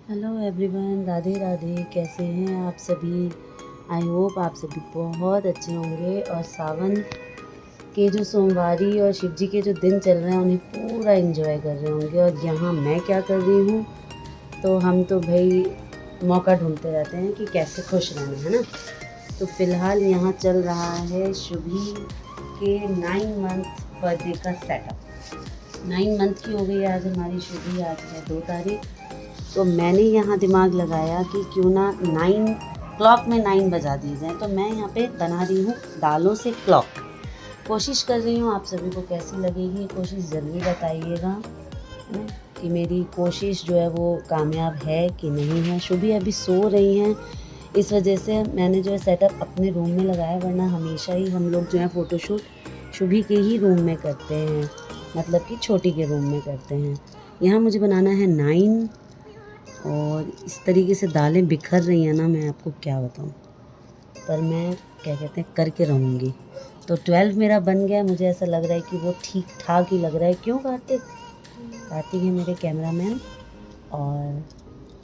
Hello everyone, Radhe Radhe. कैसे हैं आप सभी? आई होप आप सभी बहुत अच्छे होंगे और सावन के जो सोमवारी और शिव जी के जो दिन चल रहे हैं उन्हें पूरा एंजॉय कर रहे होंगे। और यहाँ मैं क्या कर रही हूँ, तो हम तो भाई मौका ढूंढते रहते हैं कि कैसे खुश रहना है ना। तो फ़िलहाल यहाँ चल रहा है शुभी के 9 मंथ बर्थडे का सेटअप। 9 मंथ की हो गई आज हमारी शुभी, आज है 2 तारीख। तो मैंने यहाँ दिमाग लगाया कि क्यों ना 9 क्लॉक में 9 बजा दिए जाए। तो मैं यहाँ पे बना रही हूँ दालों से क्लॉक। कोशिश कर रही हूँ, आप सभी को कैसी लगेगी कोशिश ज़रूर बताइएगा कि मेरी कोशिश जो है वो कामयाब है कि नहीं है। शुभी अभी सो रही हैं, इस वजह से मैंने जो है सेटअप अपने रूम में लगाया, वरना हमेशा ही हम लोग जो है फ़ोटोशूट शुभी के ही रूम में करते हैं, मतलब कि छोटी के रूम में करते हैं। यहाँ मुझे बनाना है 9 और इस तरीके से दालें बिखर रही हैं ना, मैं आपको क्या बताऊं, पर मैं क्या कहते हैं करके रहूँगी। तो 12 मेरा बन गया, मुझे ऐसा लग रहा है कि वो ठीक ठाक ही लग रहा है। क्यों कार्तिक? कार्तिक है मेरे कैमरामैन। और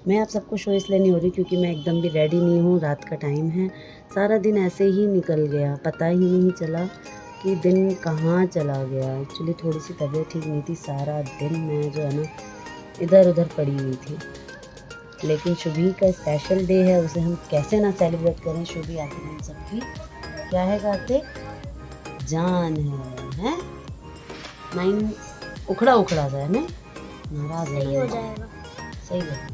मैं आप सबको शो इसलिए नहीं हो रही क्योंकि मैं एकदम भी रेडी नहीं हूँ, रात का टाइम है। सारा दिन ऐसे ही निकल गया, पता ही नहीं चला कि दिन कहाँ चला गया। एक्चुअली थोड़ी सी तबीयत ठीक नहीं थी, सारा दिन मैं जो है ना इधर उधर पड़ी हुई थी। लेकिन शुभी का स्पेशल डे है, उसे हम कैसे ना सेलिब्रेट करें। शुभी आखिर हम सबकी क्या है कार्तिक? जान है 9 उखड़ा उखड़ा सा है ना, नाराज है, सही हो जाएगा। सही है।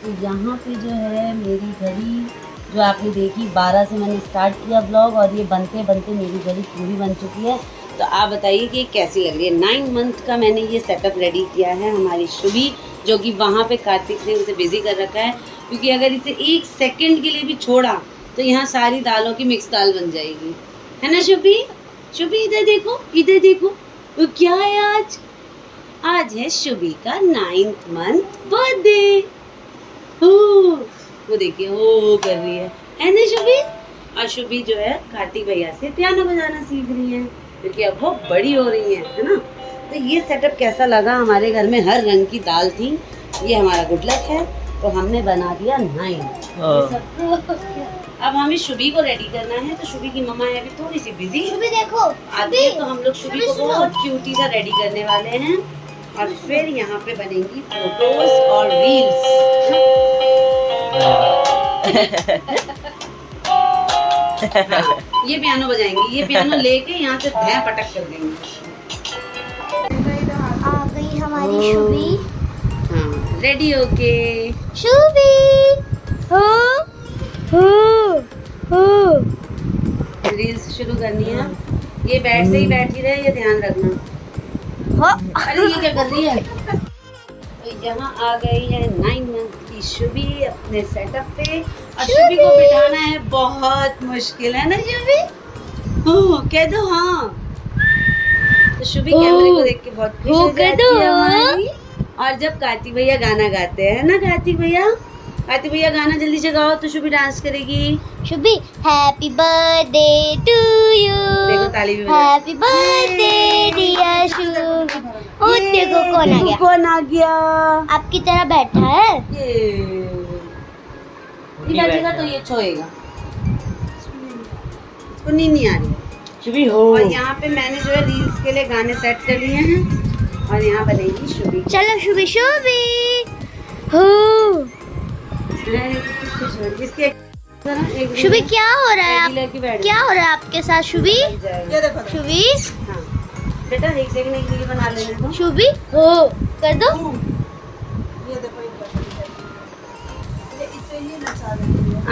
तो यहाँ पे जो है मेरी घड़ी जो आपने देखी 12 से मैंने स्टार्ट किया ब्लॉग, और ये बनते बनते मेरी घड़ी पूरी बन चुकी है। तो आप बताइए कि कैसी लग रही है। 9 मंथ का मैंने ये सेटअप रेडी किया है हमारी शुभी, जो कि वहाँ पे कार्तिक ने उसे बिजी कर रखा है, क्योंकि अगर इसे 1 सेकंड के लिए भी छोड़ा तो यहाँ सारी दालों की मिक्स दाल बन जाएगी, है ना शुभी? शुभी इधर देखो, इधर देखो, वो क्या है आज? आज है शुभी का 9th मंथ बर्थडे। वो देखिए वो कर रही है ना शुभी? और शुभी जो है कार्तिक भैया से पियानो बजाना सीख रही है, क्योंकि अब वो बड़ी हो रही है ना। तो ये सेटअप कैसा लगा? हमारे घर में हर रंग की दाल थी, ये हमारा गुड लक है। तो हमने बना दिया 9 सबको। अब हमें शुभी को रेडी करना है, तो शुभी की मम्मा है अभी थोड़ी सी बिजी। शुभी देखो, आती है तो हम लोग शुभी को बहुत क्यूटी सा रेडी करने वाले हैं, और फिर यहाँ पे बनेंगी फोटोज और रील्स। हाँ, ये पियानो बजाएंगे, ये पियानो लेके यहाँ से धैं पटक कर देंगे। आ गई हमारी शुभी। हाँ, रेडी होके शुभी हो रील्स शुरू करनी है। ये बेड से ही बैठी रहे, ये ध्यान रखना। अरे ये क्या कर रही है? तो यहाँ आ गई है 9 मंथ की शुभी अपने सेटअप पे, और शुभी को बिठाना है बहुत मुश्किल, है ना शुभी? कह दो हाँ। तो शुभी कैमरे को देख के बहुत खुश हो जाती है हमारी। और जब कार्तिक भैया गाना गाते हैं ना, कार्तिक भैया गाना जल्दी से गाओ तो शुभी डांस करेगी। Shubhi happy birthday to you, देखो ताली भी बजा। Happy birthday dear Shubhi. ओ देखो कौन आ गया, कौन आ गया? आपकी तरह बैठा है। ये बैठेगा तो ये सोएगा, इसको नींद नहीं आ रही शुभी हो। और यहाँ पे मैंने जो है रील्स के लिए गाने सेट कर लिए हैं, और यहाँ बनेगी शुभी। चलो शुभी हो। इसके शुभी क्या हो रहा है लेके बैठ क्या हो रहा है आपके साथ शुभी? ये देखो शुभी हाँ बेटा, एक सेकंड के लिए बना लेने दो। शुभी हो कर दो। ये देखो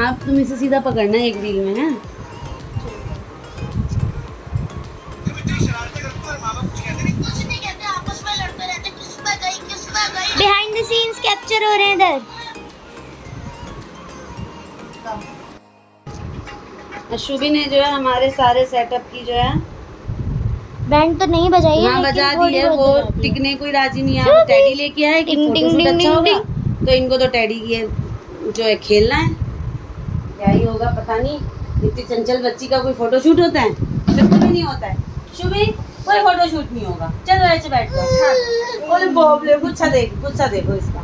आप तुम इसे सीधा पकड़ना एक रील में है। बिहाइंड द सीन्स कैप्चर हो रहे हैं इधर। शुभी ने जो है हमारे सारे सेटअप की जो है बैंड तो नहीं बजाई है, हाँ बजा दी है। वो टिकने कोई राजी नहीं है। शुभी। टैडी लेके आए कि टिंग, टिंग, फोटोशूट टिंग, अच्छा टिंग, होगा, तो इनको तो टैडी की जो है खेलना है। क्या ही होगा पता नहीं, इतनी चंचल बच्ची का कोई फोटोशूट होता है? बिल्कुल भी नहीं होता है। शुभी कोई फोटो शूट नहीं होगा, चलो ऐसे बैठ जाओ। बोले बोले गुच्छा देखो इसका।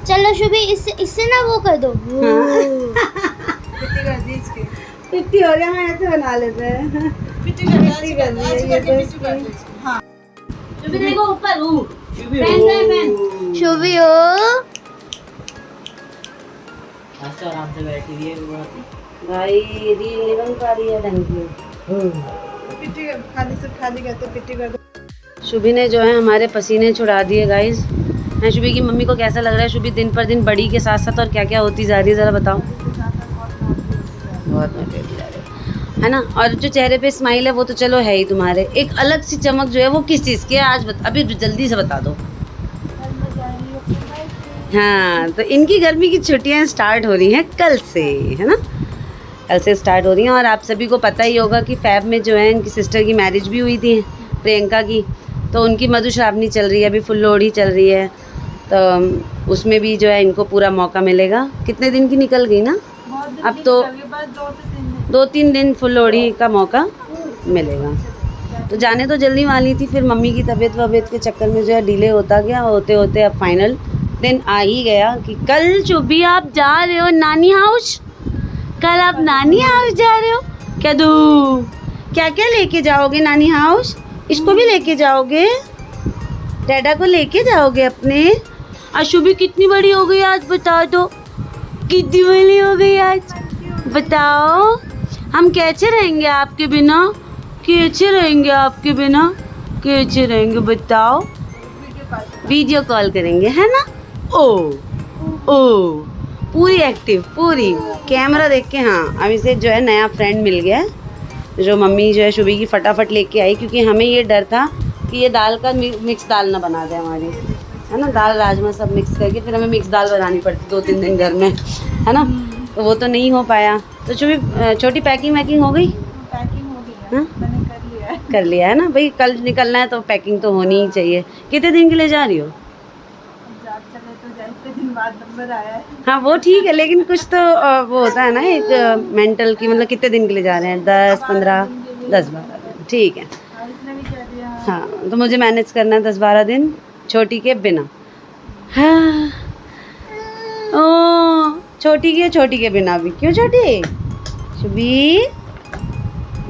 चलो शुभी, इससे ना वो कर दो। पिट्टी कर दी इसकी। पिट्टी हो गया, मैं ऐसे बना लेते हैं। पिट्टी कर करनी है ये तो इसकी। हाँ शुभी देखो ऊपर फैन शुभी हो, तो आराम से बैठी हुई है भाई, रील नहीं बन पा रही है ढंग की। पिट्टी खाली से खाली करते पिट्टी कर दो। शुभी ने जो है हमारे पसीने छुड़ा दिए गाइस। मैं शुभी की मम्मी को कैसा लग रहा है? शुभी दिन पर दिन बड़ी के साथ साथ और क्या क्या होती जा रही है, ज़रा बताओ। बहुत मोटी होती जा रही है ना। और जो चेहरे पे स्माइल है वो तो चलो है ही तुम्हारे, एक अलग सी चमक जो है वो किस चीज़ की है आज अभी जल्दी से बता दो। हाँ, तो इनकी गर्मी की छुट्टियां स्टार्ट हो रही हैं कल से, है ना। कल से स्टार्ट हो रही हैं और आप सभी को पता ही होगा कि फैब में जो है इनकी सिस्टर की मैरिज भी हुई थी, प्रियंका की। तो उनकी मधुश्रावणी चल रही है, अभी फुल लोहड़ी चल रही है, तो उसमें भी जो है इनको पूरा मौका मिलेगा। कितने दिन की निकल गई ना, अब तो 2-3 दिन फुल लोहड़ी का मौका मिलेगा। तो जाने तो जल्दी वाली थी, फिर मम्मी की तबीयत के चक्कर में जो है डिले होता गया, होते होते अब फाइनल दिन आ ही गया कि कल शुभी आप जा रहे हो नानी हाउस। कल आप नानी हाउस जा रहे हो। क्या दूँ, क्या क्या लेके जाओगे नानी हाउस? इसको भी लेके जाओगे, डैडा को लेके जाओगे अपने। और शुभी कितनी बड़ी हो गई आज बता दो, कितनी बड़ी हो गई आज बताओ। हम कैसे रहेंगे आपके बिना, कैसे रहेंगे आपके बिना, कैसे रहेंगे बताओ। वीडियो कॉल करेंगे है ना। ओ पूरी एक्टिव, पूरी कैमरा देख के। हाँ, अब इसे जो है नया फ्रेंड मिल गया है, जो मम्मी जो है शुभी की फटाफट लेके आई, क्योंकि हमें ये डर था कि ये दाल का मिक्स दाल ना बना दे हमारी, है ना। दाल राजमा सब मिक्स करके फिर हमें मिक्स दाल बनानी पड़ती 2-3 दिन घर में, है ना। तो वो तो नहीं हो पाया। तो शुभी छोटी पैकिंग हो गई? पैकिंग हो गई है, मैंने कर लिया है ना भाई, कल निकलना है तो पैकिंग तो होनी ही चाहिए। कितने दिन के लिए जा रही हो? चले तो जाए, इतने दिन बाद नंबर आया है। हाँ वो ठीक है, लेकिन कुछ तो वो होता है ना एक मेंटल की, मतलब कितने दिन के लिए जा रहे हैं? 10-15 10-12 दिन, ठीक है। इसने भी कह दिया। हाँ तो मुझे मैनेज करना है 10-12 दिन छोटी के बिना। हाँ ओ छोटी के बिना भी क्यों छोटी? शुभी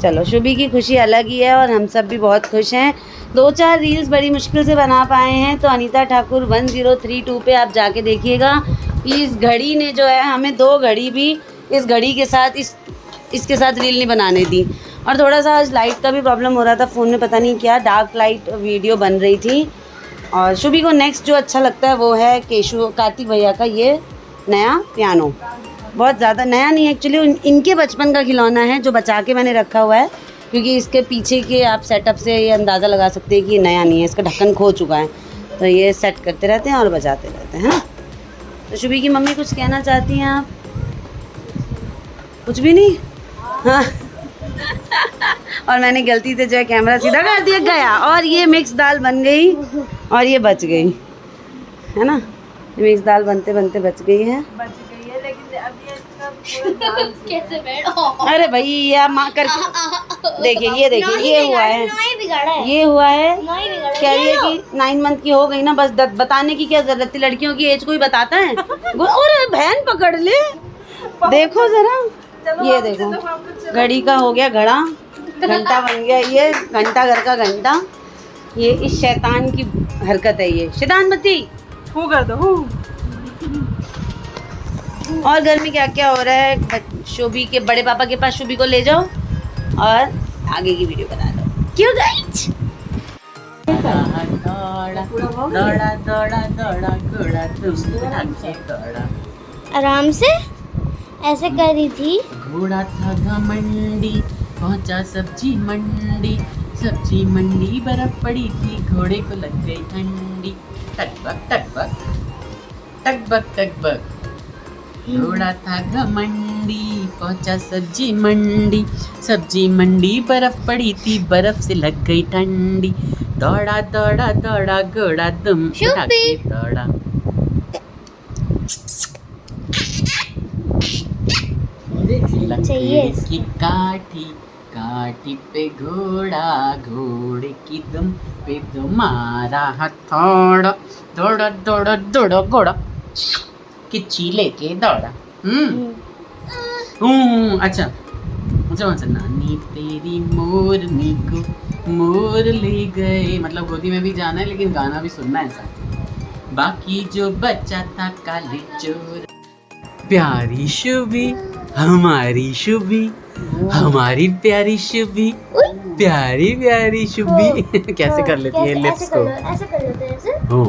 चलो, शुभी की खुशी अलग ही है और हम सब भी बहुत खुश हैं। 2-4 रील्स बड़ी मुश्किल से बना पाए हैं, तो अनीता ठाकुर 1032 पे आप जाके देखिएगा। इस घड़ी ने जो है हमें 2 घड़ी भी इस घड़ी के साथ इसके साथ रील नहीं बनाने दी। और थोड़ा सा आज लाइट का भी प्रॉब्लम हो रहा था फ़ोन में, पता नहीं क्या डार्क लाइट वीडियो बन रही थी। और शुभी को नेक्स्ट जो अच्छा लगता है वो है कार्तिक भैया का ये नया पियानो। बहुत ज़्यादा नया नहीं है एक्चुअली, इनके बचपन का खिलौना है जो बचा के मैंने रखा हुआ है, क्योंकि इसके पीछे के आप सेटअप से ये अंदाज़ा लगा सकते हैं कि ये नया नहीं है, इसका ढक्कन खो चुका है। तो ये सेट करते रहते हैं और बजाते रहते हैं। तो शुभी की मम्मी कुछ कहना चाहती हैं आप? कुछ भी नहीं। हाँ और मैंने गलती से जो है कैमरा सीधा कर दिया गया और ये मिक्स दाल बन गई और ये बच गई, है ना। मिक्स दाल बनते बनते बच गई है। लेकिन अब ये सब कैसे बैठो? अरे भाई ये माँ करके देखिए, ये देखिए ये हुआ है, ये हुआ है। कह रही है कि 9 मंथ की हो गई ना, बस बताने की क्या जरूरत थी, लड़कियों की एज कोई बताता है। और बहन पकड़ ले, देखो जरा, ये देखो घड़ी का हो गया घड़ा, घंटा बन गया, ये घंटा घर का घंटा। ये इस शैतान की हरकत है, ये शैतान बत्ती हूँ कर दो हूँ। और घर में क्या क्या हो रहा है, शुभी के बड़े पापा के पास शुभी को ले जाओ और आगे की वीडियो बना लो, क्यों गाइस? आराम से ऐसे कर रही थी। घोड़ा था घमंडी, पहुंचा सब्जी मंडी, बर्फ पड़ी थी, घोड़े को लग गई ठंडी। टकबक टकबक टकबक टकबक। घोड़ा था घमंडी, पहुंचा सब्जी मंडी, बर्फ पड़ी थी, बर्फ से लग गई ठंडी। दौड़ा दौड़ा दौड़ा घोड़ा दुम उठा के दौड़ा। चाहिए की काठी लाठी पे घोड़ा, घोड़े की दुम पे तुम्हारा हथौड़ा, दौड़ा दौड़ा दौड़ा घोड़ा, किच्ची लेके दौड़ा। अच्छा मुझे कौन सा, नानी तेरी मोरनी को मोर ले गए, मतलब गोदी में भी जाना है लेकिन गाना भी सुनना है साथ। बाकी जो बच्चा था काली चोर, प्यारी शुभी हमारी शुभी, हमारी प्यारी शुभी, प्यारी प्यारी शुभी। कैसे कर लेती है लिप्स को? ऐसे कर लेते हैं ऐसे। हो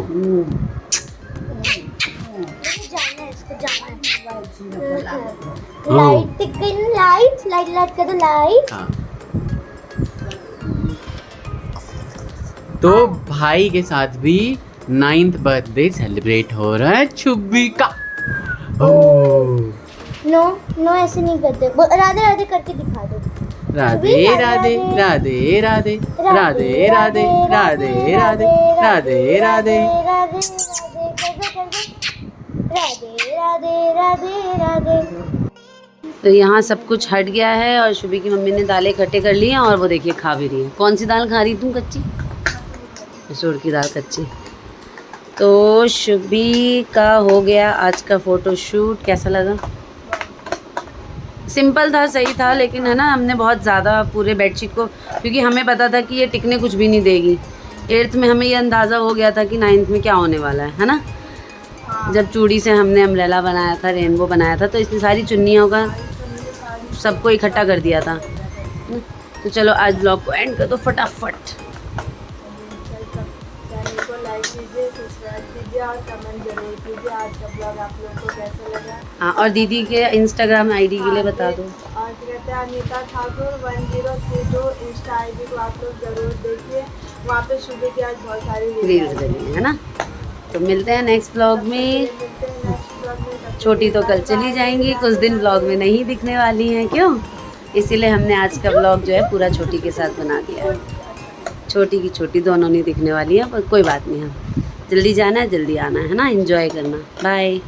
जाना है इसको, जाना है। लाइट टिक गई ना, लाइट लाइट लाइट कर दो, लाइट। हाँ। तो भाई के साथ भी 9th बर्थडे सेलिब्रेट हो रहा है शुभी का। नो नो ऐसे नहीं करते, राधे राधे करके दिखा दो। राधे राधे राधे राधे राधे राधे राधे राधे राधे राधे। राधे राधे राधे राधे। तो यहाँ सब कुछ हट गया है और शुभी की मम्मी ने दालें इकट्ठे कर ली हैं और वो देखिए खा भी रही है। कौन सी दाल खा रही तुम? कच्ची मसूर की दाल कच्ची। तो शुभी का हो गया आज का फ़ोटो शूट। कैसा लगा? सिंपल था, सही था, लेकिन है ना हमने बहुत ज़्यादा पूरे बेडशीट को, क्योंकि हमें पता था कि ये टिकने कुछ भी नहीं देगी। 8th में हमें ये अंदाज़ा हो गया था कि 9th में क्या होने वाला है ना। जब चूड़ी से हमने अम्ब्रेला बनाया था, रेनबो बनाया था, तो इसमें सारी चुन्नियों का सबको इकट्ठा कर दिया था। तो चलो आज ब्लॉग को एंड कर दो फटाफट। चैनल को लाइक कीजिए, सब्सक्राइब कीजिए और कमेंट जरूर कीजिए। आज का ब्लॉग आप लोगों को कैसा लगा? हाँ, और दीदी के इंस्टाग्राम आईडी के लिए बता दो। और कहते हैं अनीता ठाकुर 1032 इंस्टा आईडी को आप लोग जरूर देखिए। वहाँ पे शुभी की आज बहुत सारी रील्स बनी है ना। तो मिलते हैं नेक्स्ट ब्लॉग में। मिलते हैं नेक्स्ट ब्लॉग में। छोटी तो कल चली जाएंगी, कुछ दिन ब्लॉग में नहीं दिखने वाली हैं, क्यों? इसीलिए हमने आज का ब्लॉग जो है पूरा छोटी के साथ बना दिया है। छोटी की छोटी दोनों नहीं दिखने वाली है, पर कोई बात नहीं है। जल्दी जाना है, जल्दी आना है ना, एंजॉय करना। बाय।